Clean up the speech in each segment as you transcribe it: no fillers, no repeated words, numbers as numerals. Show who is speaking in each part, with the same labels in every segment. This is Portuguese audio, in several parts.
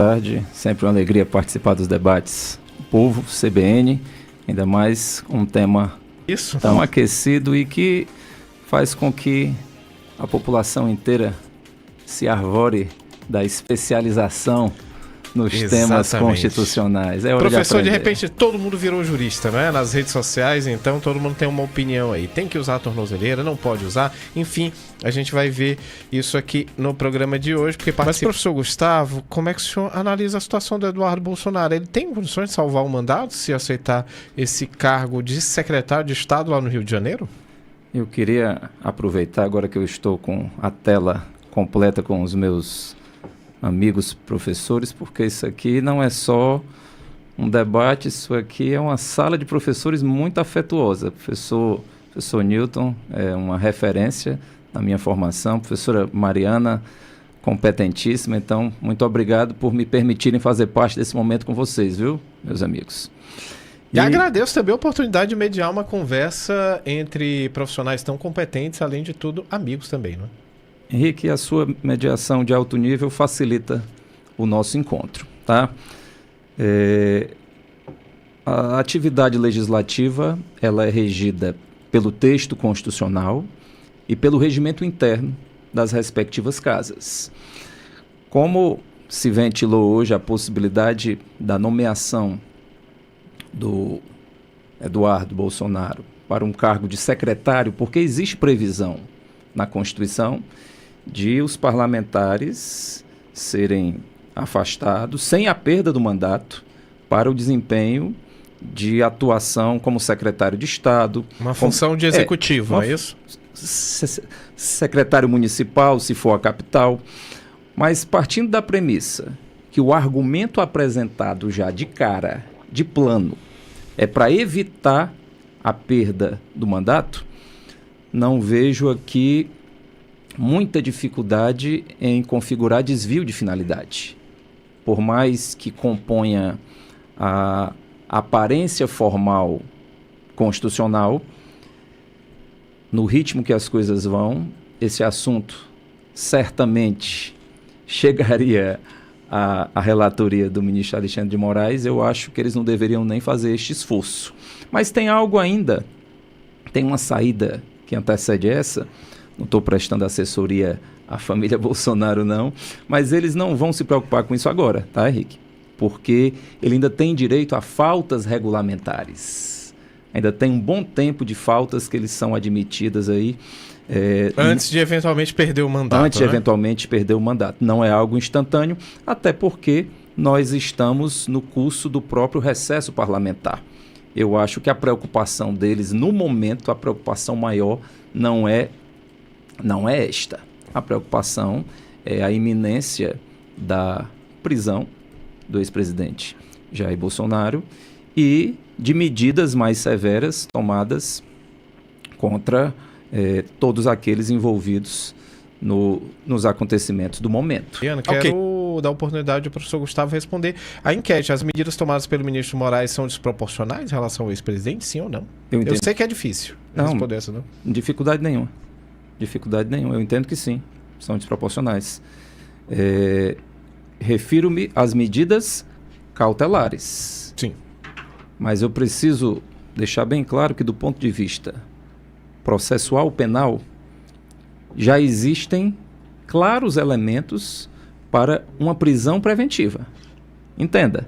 Speaker 1: Tarde, sempre uma alegria participar dos debates do Povo, CBN, ainda mais um tema tão aquecido e que faz com que a população inteira se arvore da especialização nos temas constitucionais. É hora
Speaker 2: Professor, de repente todo mundo virou jurista, né? Nas redes sociais, então todo mundo tem uma opinião aí. Tem que usar a tornozeleira, não pode usar. Enfim, a gente vai ver isso aqui no programa de hoje. Mas, professor Gustavo, como é que o senhor analisa a situação do Eduardo Bolsonaro? Ele tem condições de salvar o mandato se aceitar esse cargo de secretário de Estado lá no Rio de Janeiro?
Speaker 1: Eu queria aproveitar agora que eu estou com a tela completa com os meus amigos professores, porque isso aqui não é só um debate, isso aqui é uma sala de professores muito afetuosa. Professor Newton é uma referência na minha formação, professora Mariana, competentíssima, então muito obrigado por me permitirem fazer parte desse momento com vocês, viu, meus amigos?
Speaker 2: E agradeço também a oportunidade de mediar uma conversa entre profissionais tão competentes, além de tudo, amigos também, não é?
Speaker 1: Henrique, a sua mediação de alto nível facilita o nosso encontro, tá? A atividade legislativa, ela é regida pelo texto constitucional e pelo regimento interno das respectivas casas. Como se ventilou hoje a possibilidade da nomeação do Eduardo Bolsonaro para um cargo de secretário, porque existe previsão na Constituição de os parlamentares serem afastados sem a perda do mandato para o desempenho de atuação como secretário de Estado.
Speaker 2: Uma função de executivo, não é isso?
Speaker 1: Secretário municipal, se for a capital. Mas partindo da premissa que o argumento apresentado já de cara, de plano, é para evitar a perda do mandato, não vejo aqui muita dificuldade em configurar desvio de finalidade. Por mais que componha a aparência formal constitucional, no ritmo que as coisas vão, esse assunto certamente chegaria à relatoria do ministro Alexandre de Moraes. Eu acho que eles não deveriam nem fazer este esforço. Mas tem algo ainda, tem uma saída que antecede essa. Não estou prestando assessoria à família Bolsonaro, não, mas eles não vão se preocupar com isso agora, tá, Henrique? Porque ele ainda tem direito a faltas regulamentares. Ainda tem um bom tempo de faltas que eles são admitidas aí.
Speaker 2: Antes de eventualmente perder o mandato.
Speaker 1: Antes de eventualmente perder o mandato. Não é algo instantâneo, até porque nós estamos no curso do próprio recesso parlamentar. Eu acho que a preocupação deles, no momento, a preocupação maior não é esta. A preocupação é a iminência da prisão do ex-presidente Jair Bolsonaro e de medidas mais severas tomadas contra todos aqueles envolvidos nos acontecimentos do momento.
Speaker 2: Quero dar a oportunidade ao professor Gustavo responder. A enquete, as medidas tomadas pelo ministro Moraes são desproporcionais em relação ao ex-presidente, sim ou não? Eu sei que é difícil responder essa, não?
Speaker 1: Dificuldade nenhuma. Eu entendo que sim, são desproporcionais. Refiro-me às medidas cautelares.
Speaker 2: Sim.
Speaker 1: Mas eu preciso deixar bem claro que, do ponto de vista processual penal, já existem claros elementos para uma prisão preventiva. Entenda,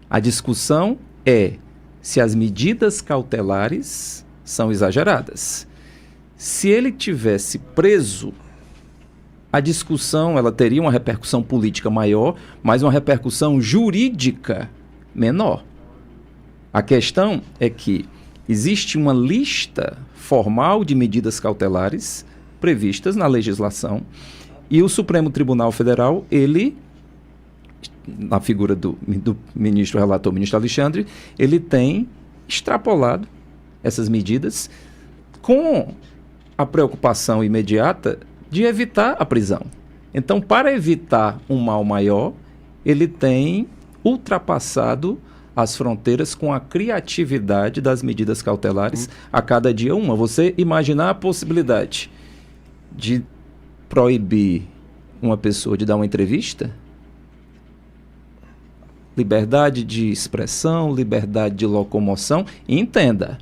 Speaker 1: a discussão é se as medidas cautelares são exageradas. Se ele tivesse preso, a discussão ela teria uma repercussão política maior, mas uma repercussão jurídica menor. A questão é que existe uma lista formal de medidas cautelares previstas na legislação e o Supremo Tribunal Federal, ele, na figura do ministro relator, ministro Alexandre, ele tem extrapolado essas medidas com a preocupação imediata de evitar a prisão. Então, para evitar um mal maior, ele tem ultrapassado as fronteiras com a criatividade das medidas cautelares, a cada dia uma. Você imaginar a possibilidade de proibir uma pessoa de dar uma entrevista? liberdade de expressão, liberdade de locomoção. E entenda,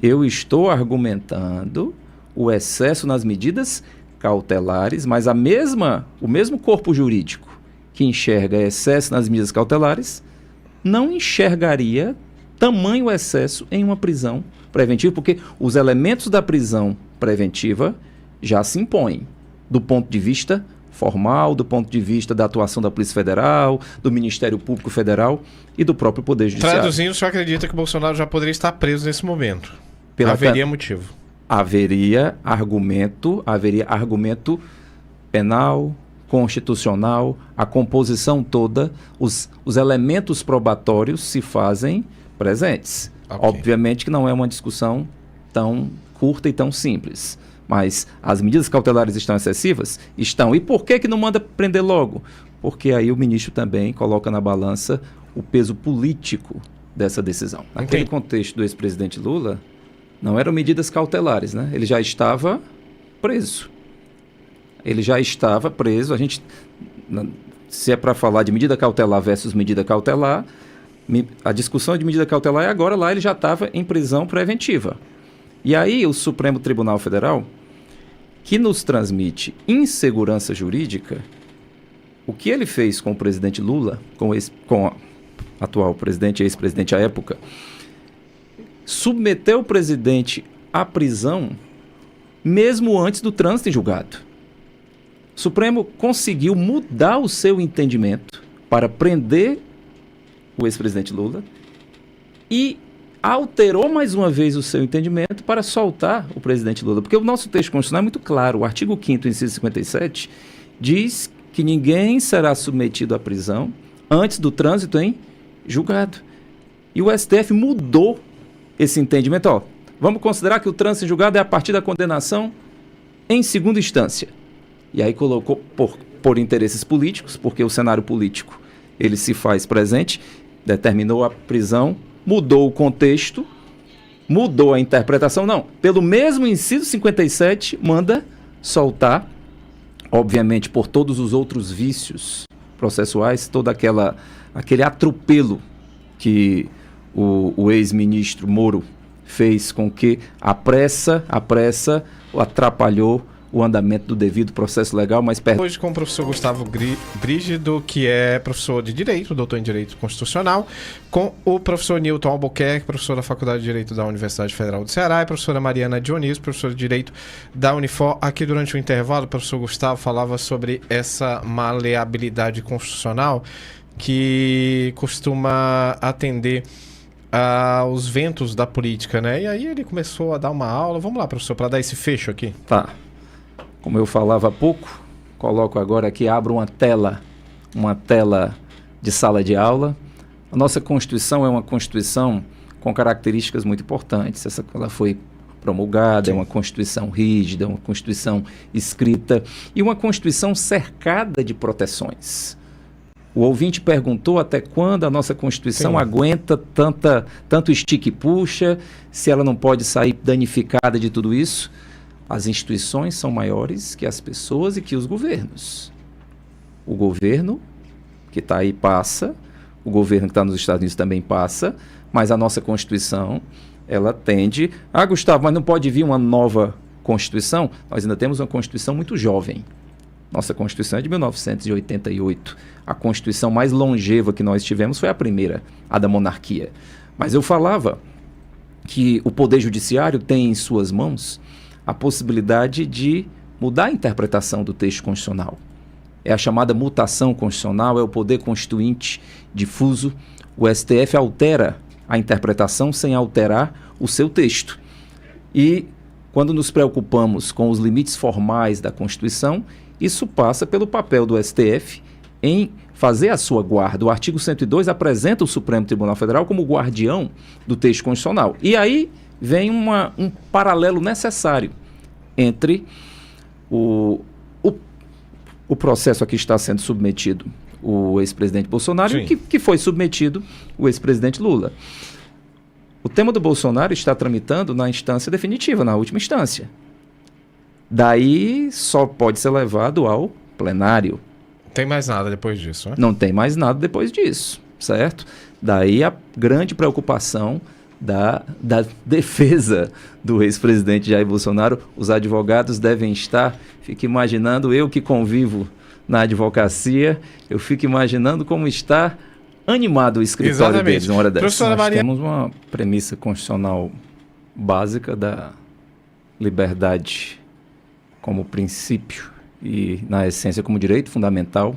Speaker 1: eu estou argumentando o excesso nas medidas cautelares, mas o mesmo corpo jurídico que enxerga excesso nas medidas cautelares não enxergaria tamanho excesso em uma prisão preventiva, porque os elementos da prisão preventiva já se impõem do ponto de vista formal, do ponto de vista da atuação da Polícia Federal, do Ministério Público Federal e do próprio Poder Judiciário.
Speaker 2: Traduzindo, o senhor acredita que o Bolsonaro já poderia estar preso nesse momento? Haveria motivo? Haveria
Speaker 1: argumento penal, constitucional, a composição toda, os elementos probatórios se fazem presentes. Okay. Obviamente que não é uma discussão tão curta e tão simples. Mas as medidas cautelares estão excessivas? Estão. E por que não manda prender logo? Porque aí o ministro também coloca na balança o peso político dessa decisão. Naquele contexto do ex-presidente Lula, não eram medidas cautelares, né? Ele já estava preso. A gente, se é para falar de medida cautelar versus medida cautelar, a discussão de medida cautelar é agora, lá ele já estava em prisão preventiva. E aí o Supremo Tribunal Federal, que nos transmite insegurança jurídica, o que ele fez com o presidente Lula, com o atual presidente, ex-presidente à época, submeteu o presidente à prisão mesmo antes do trânsito em julgado. O Supremo conseguiu mudar o seu entendimento para prender o ex-presidente Lula e alterou mais uma vez o seu entendimento para soltar o presidente Lula. Porque o nosso texto constitucional é muito claro. O artigo 5º, inciso 57, diz que ninguém será submetido à prisão antes do trânsito em julgado. E o STF mudou esse entendimento. Vamos considerar que o trânsito em julgado é a partir da condenação em segunda instância. E aí colocou por interesses políticos, porque o cenário político ele se faz presente, determinou a prisão, mudou o contexto, mudou a interpretação. Não, pelo mesmo inciso 57, manda soltar, obviamente por todos os outros vícios processuais, todo aquele atropelo que o ex-ministro Moro fez com que a pressa atrapalhou o andamento do devido processo legal, mas...
Speaker 2: Hoje com o professor Gustavo Brígido, que é professor de Direito, doutor em Direito Constitucional, com o professor Newton Albuquerque, professor da Faculdade de Direito da Universidade Federal do Ceará, e a professora Mariana Dionísio, professora de Direito da Unifor. Aqui durante o intervalo, o professor Gustavo falava sobre essa maleabilidade constitucional que costuma atender aos ventos da política, né? E aí ele começou a dar uma aula. Vamos lá, professor, para dar esse fecho aqui.
Speaker 1: Tá. Como eu falava há pouco, coloco agora aqui, abro uma tela de sala de aula. A nossa Constituição é uma Constituição com características muito importantes. Ela foi promulgada, é uma Constituição rígida, uma Constituição escrita e uma Constituição cercada de proteções. O ouvinte perguntou até quando a nossa Constituição aguenta tanto estica e puxa, se ela não pode sair danificada de tudo isso. As instituições são maiores que as pessoas e que os governos. O governo que está aí passa, o governo que está nos Estados Unidos também passa, mas a nossa Constituição, ela tende... Gustavo, mas não pode vir uma nova Constituição? Nós ainda temos uma Constituição muito jovem. Nossa Constituição é de 1988. A Constituição mais longeva que nós tivemos foi a primeira, a da monarquia. Mas eu falava que o Poder Judiciário tem em suas mãos a possibilidade de mudar a interpretação do texto constitucional. É a chamada mutação constitucional, é o poder constituinte difuso. O STF altera a interpretação sem alterar o seu texto. E quando nos preocupamos com os limites formais da Constituição, isso passa pelo papel do STF em fazer a sua guarda. O artigo 102 apresenta o Supremo Tribunal Federal como guardião do texto constitucional. E aí vem um paralelo necessário entre o processo a que está sendo submetido o ex-presidente Bolsonaro e que foi submetido o ex-presidente Lula. O tema do Bolsonaro está tramitando na instância definitiva, na última instância. Daí só pode ser levado ao plenário.
Speaker 2: Tem mais nada depois disso, né?
Speaker 1: Não tem mais nada depois disso. certo? Daí a grande preocupação da defesa do ex-presidente Jair Bolsonaro. Os advogados devem estar, fico imaginando, eu que convivo na advocacia, eu fico imaginando como está animado o escritório deles na hora dessa. Nós temos uma premissa constitucional básica da liberdade como princípio e, na essência, como direito fundamental,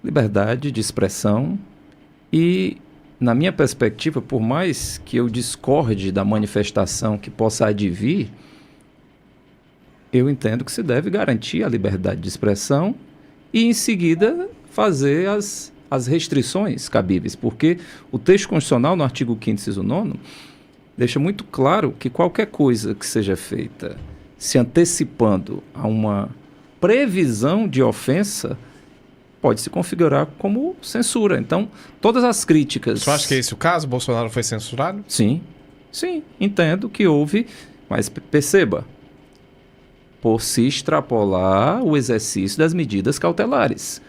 Speaker 1: liberdade de expressão e, na minha perspectiva, por mais que eu discorde da manifestação que possa advir, eu entendo que se deve garantir a liberdade de expressão e, em seguida, fazer as restrições cabíveis, porque o texto constitucional, no artigo 5º, inciso 9, deixa muito claro que qualquer coisa que seja feita se antecipando a uma previsão de ofensa pode se configurar como censura. Então, todas as críticas...
Speaker 2: Você acha que é esse o caso? Bolsonaro foi censurado?
Speaker 1: Sim, entendo que houve, mas perceba, por se extrapolar o exercício das medidas cautelares.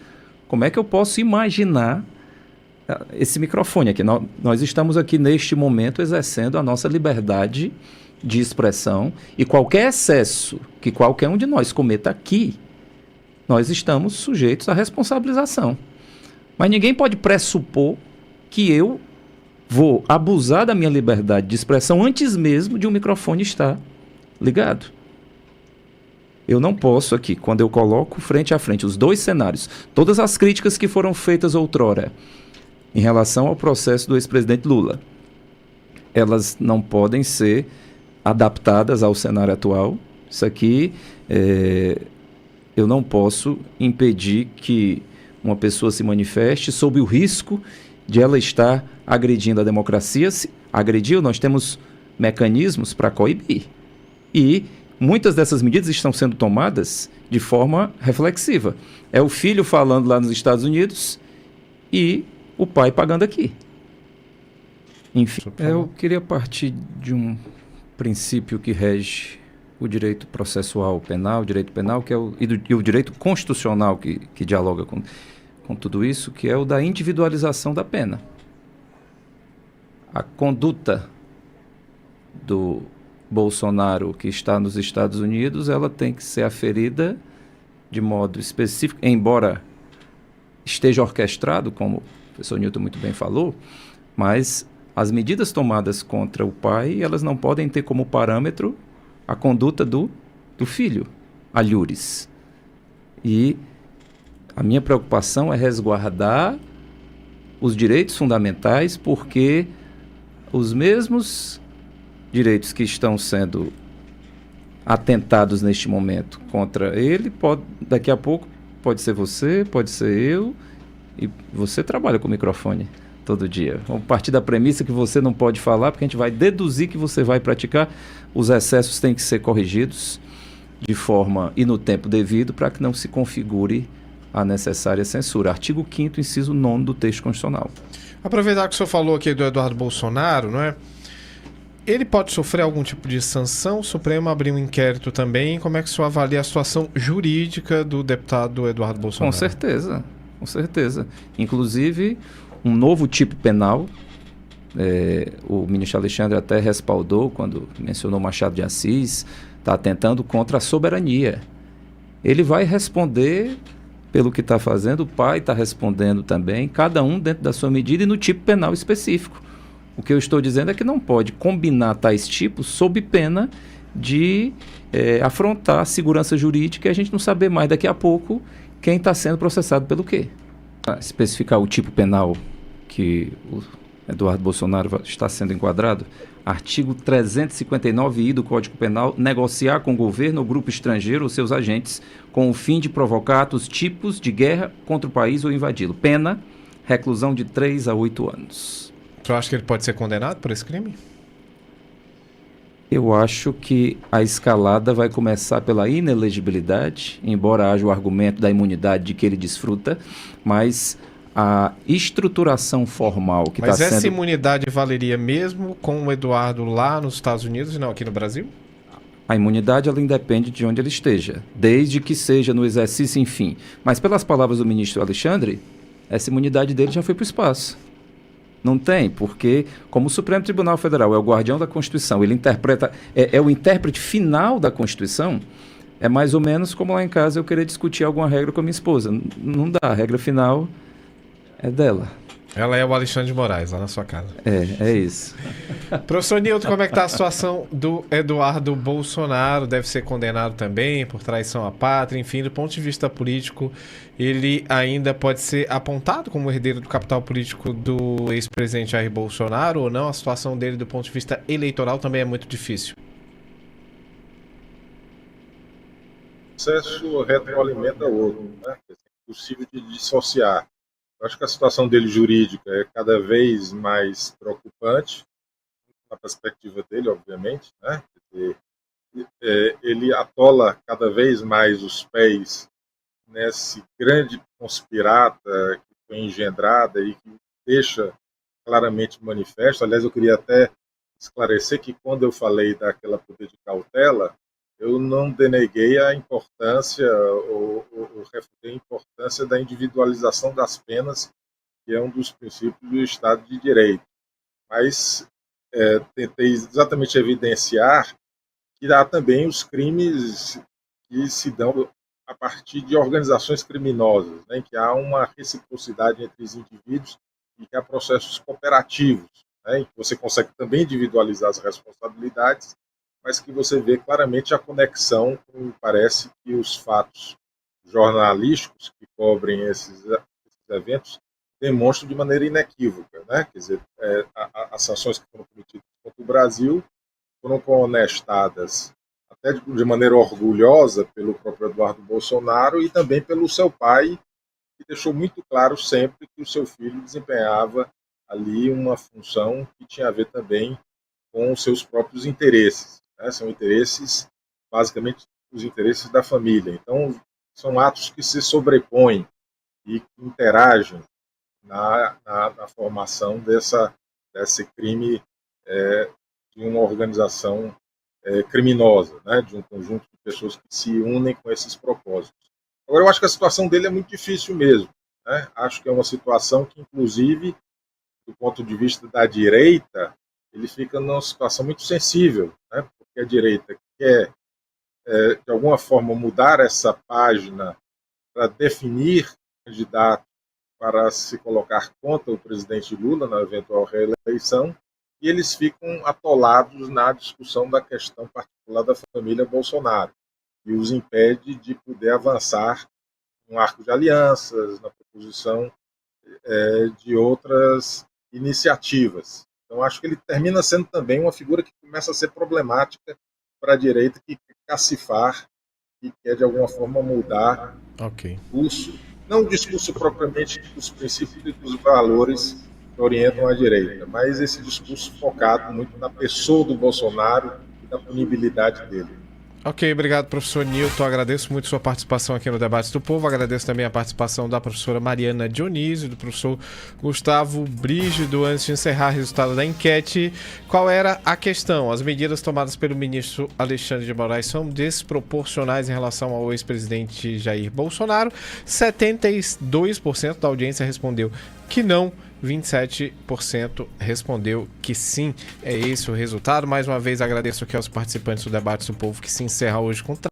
Speaker 1: Como é que eu posso imaginar esse microfone aqui? Nós estamos aqui neste momento exercendo a nossa liberdade de expressão e qualquer excesso que qualquer um de nós cometa aqui, nós estamos sujeitos à responsabilização. Mas ninguém pode pressupor que eu vou abusar da minha liberdade de expressão antes mesmo de um microfone estar ligado. Eu não posso aqui, quando eu coloco frente a frente os dois cenários, todas as críticas que foram feitas outrora em relação ao processo do ex-presidente Lula, elas não podem ser adaptadas ao cenário atual. Isso aqui, eu não posso impedir que uma pessoa se manifeste sob o risco de ela estar agredindo a democracia. Se agrediu, nós temos mecanismos para coibir. E muitas dessas medidas estão sendo tomadas de forma reflexiva. É o filho falando lá nos Estados Unidos e o pai pagando aqui. Enfim, eu queria partir de um princípio que rege o direito processual penal, o direito penal, que é e o direito constitucional que dialoga com tudo isso, que é o da individualização da pena. A conduta do Bolsonaro que está nos Estados Unidos, ela tem que ser aferida de modo específico, embora esteja orquestrado, como o professor Newton muito bem falou, mas as medidas tomadas contra o pai, elas não podem ter como parâmetro a conduta do filho, alhures. E a minha preocupação é resguardar os direitos fundamentais, porque os mesmos direitos que estão sendo atentados neste momento contra ele, daqui a pouco pode ser você, pode ser eu, e você trabalha com o microfone todo dia. Vamos partir da premissa que você não pode falar, porque a gente vai deduzir que você vai praticar. Os excessos têm que ser corrigidos de forma e no tempo devido para que não se configure a necessária censura. Artigo 5º, inciso 9 do texto constitucional.
Speaker 2: Aproveitar que o senhor falou aqui do Eduardo Bolsonaro, não é? Ele pode sofrer algum tipo de sanção? O Supremo abriu um inquérito também. Como é que o senhor avalia a situação jurídica do deputado Eduardo Bolsonaro?
Speaker 1: Com certeza, com certeza. Inclusive, um novo tipo penal, o ministro Alexandre até respaldou quando mencionou Machado de Assis, está atentando contra a soberania. Ele vai responder pelo que está fazendo, o pai está respondendo também, cada um dentro da sua medida e no tipo penal específico. O que eu estou dizendo é que não pode combinar tais tipos sob pena de afrontar a segurança jurídica e a gente não saber mais daqui a pouco quem está sendo processado pelo quê. Especificar o tipo penal que o Eduardo Bolsonaro está sendo enquadrado, artigo 359-I do Código Penal, negociar com o governo ou grupo estrangeiro ou seus agentes com o fim de provocar atos tipos de guerra contra o país ou invadi-lo. Pena, reclusão de 3 a 8 anos.
Speaker 2: Você acha que ele pode ser condenado por esse crime?
Speaker 1: Eu acho que a escalada vai começar pela inelegibilidade, embora haja o argumento da imunidade de que ele desfruta, mas a estruturação formal que está sendo...
Speaker 2: Mas essa imunidade valeria mesmo com o Eduardo lá nos Estados Unidos e não aqui no Brasil?
Speaker 1: A imunidade, ela independe de onde ele esteja, desde que seja no exercício, enfim. Mas pelas palavras do ministro Alexandre, essa imunidade dele já foi para o espaço. Não tem, porque como o Supremo Tribunal Federal é o guardião da Constituição, ele interpreta, é o intérprete final da Constituição, é mais ou menos como lá em casa eu querer discutir alguma regra com a minha esposa. Não dá, a regra final é dela.
Speaker 2: Ela é o Alexandre de Moraes, lá na sua casa.
Speaker 1: É isso.
Speaker 2: Professor Nilton, como é que está a situação do Eduardo Bolsonaro? Deve ser condenado também por traição à pátria. Enfim, do ponto de vista político, ele ainda pode ser apontado como herdeiro do capital político do ex-presidente Jair Bolsonaro ou não? A situação dele do ponto de vista eleitoral também é muito difícil.
Speaker 3: O processo retroalimenta o outro, né? É impossível de dissociar. Eu acho que a situação dele jurídica é cada vez mais preocupante, na perspectiva dele, obviamente, né? Ele atola cada vez mais os pés nesse grande conspirata que foi engendrada e que deixa claramente manifesto. Aliás, eu queria até esclarecer que quando eu falei daquela poder de cautela, eu não deneguei a importância ou refutei a importância da individualização das penas, que é um dos princípios do Estado de Direito. Mas tentei exatamente evidenciar que há também os crimes que se dão a partir de organizações criminosas, né, que há uma reciprocidade entre os indivíduos e que há processos cooperativos, né, em que você consegue também individualizar as responsabilidades, mas que você vê claramente a conexão, me parece que os fatos jornalísticos que cobrem esses eventos demonstram de maneira inequívoca, né? Quer dizer, as sanções que foram cometidas contra o Brasil foram conestadas até de maneira orgulhosa pelo próprio Eduardo Bolsonaro e também pelo seu pai, que deixou muito claro sempre que o seu filho desempenhava ali uma função que tinha a ver também com os seus próprios interesses. São interesses, basicamente, os interesses da família. Então, são atos que se sobrepõem e que interagem na formação desse crime de uma organização criminosa, né? De um conjunto de pessoas que se unem com esses propósitos. Agora, eu acho que a situação dele é muito difícil mesmo, né? Acho que é uma situação que, inclusive, do ponto de vista da direita, ele fica numa situação muito sensível, né? Porque a direita quer, de alguma forma, mudar essa página para definir candidato para se colocar contra o presidente Lula na eventual reeleição, e eles ficam atolados na discussão da questão particular da família Bolsonaro, e os impede de poder avançar no arco de alianças, na proposição de outras iniciativas. Então, acho que ele termina sendo também uma figura que começa a ser problemática para a direita, que quer cacifar, que quer, de alguma forma, mudar o discurso, não o discurso propriamente dos princípios e dos valores que orientam a direita, mas esse discurso focado muito na pessoa do Bolsonaro e na punibilidade dele.
Speaker 2: Ok, obrigado, professor Nilton. Agradeço muito sua participação aqui no Debates do Povo. Agradeço também a participação da professora Mariana Dionísio, do professor Gustavo Brígido. Antes de encerrar o resultado da enquete, qual era a questão? As medidas tomadas pelo ministro Alexandre de Moraes são desproporcionais em relação ao ex-presidente Jair Bolsonaro. 72% da audiência respondeu que não. 27% respondeu que sim. É esse o resultado. Mais uma vez agradeço aqui aos participantes do Debate do Povo, que se encerra hoje com